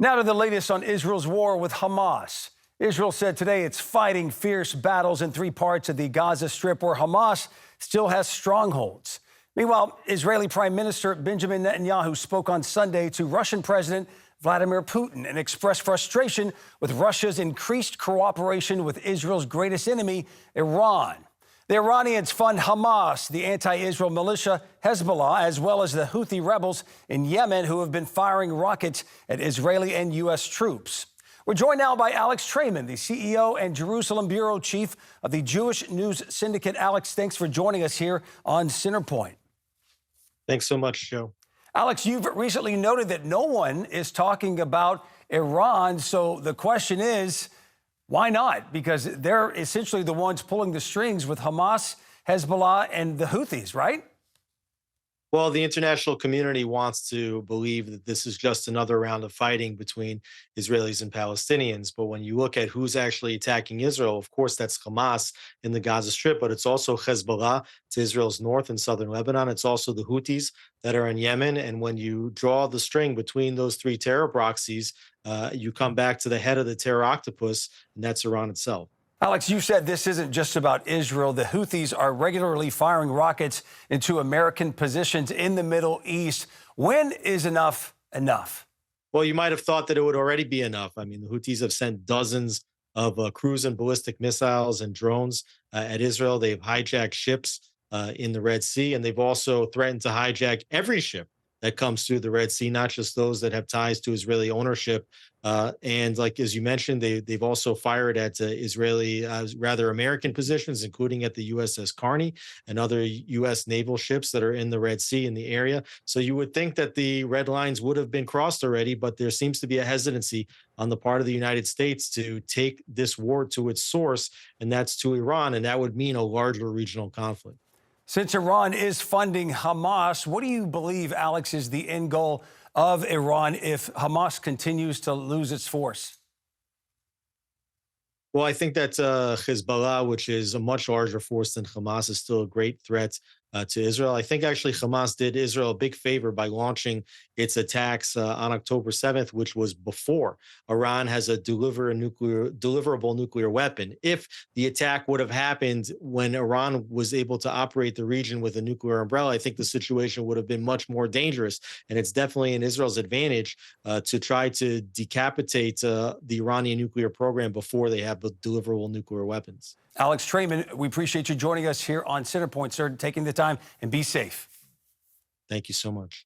Now to the latest on Israel's war with Hamas. Israel said today it's fighting fierce battles in three parts of the Gaza Strip where Hamas still has strongholds. Meanwhile, Israeli Prime Minister Benjamin Netanyahu spoke on Sunday to Russian President Vladimir Putin and expressed frustration with Russia's increased cooperation with Israel's greatest enemy, Iran. The Iranians fund Hamas, the anti-Israel militia Hezbollah, as well as the Houthi rebels in Yemen who have been firing rockets at Israeli and U.S. troops. We're joined now by Alex Traiman, the CEO and Jerusalem bureau chief of the Jewish News Syndicate. Alex, thanks for joining us here on Centerpoint. Thanks so much, Joe. Alex, you've recently noted that no one is talking about Iran, so the question is, why not? Because they're essentially the ones pulling the strings with Hamas, Hezbollah, and the Houthis, right? Well, the international community wants to believe that this is just another round of fighting between Israelis and Palestinians. But when you look at who's actually attacking Israel, of course, that's Hamas in the Gaza Strip, but it's also Hezbollah to Israel's north and southern Lebanon. It's also the Houthis that are in Yemen. And when you draw the string between those three terror proxies, you come back to the head of the terror octopus, and that's Iran itself. Alex, you said this isn't just about Israel. The Houthis are regularly firing rockets into American positions in the Middle East. When is enough enough? Well, you might have thought that it would already be enough. I mean, the Houthis have sent dozens of cruise and ballistic missiles and drones at Israel. They've hijacked ships in the Red Sea, and they've also threatened to hijack every ship that comes through the Red Sea, not just those that have ties to Israeli ownership. And like, as you mentioned, they've also fired at Israeli, rather American positions, including at the USS Carney and other U.S. naval ships that are in the Red Sea in the area. So you would think that the red lines would have been crossed already, but there seems to be a hesitancy on the part of the United States to take this war to its source, and that's to Iran, and that would mean a larger regional conflict. Since Iran is funding Hamas, what do you believe, Alex, is the end goal of Iran if Hamas continues to lose its force? Well, I think that Hezbollah, which is a much larger force than Hamas, is still a great threat to Israel. I think actually Hamas did Israel a big favor by launching its attacks on October 7th, which was before Iran has a deliverable nuclear weapon. If the attack would have happened when Iran was able to operate the region with a nuclear umbrella, I think the situation would have been much more dangerous. And it's definitely in Israel's advantage to try to decapitate the Iranian nuclear program before they have the deliverable nuclear weapons. Alex Traiman, we appreciate you joining us here on Centerpoint, sir, taking the time, and be safe. Thank you so much.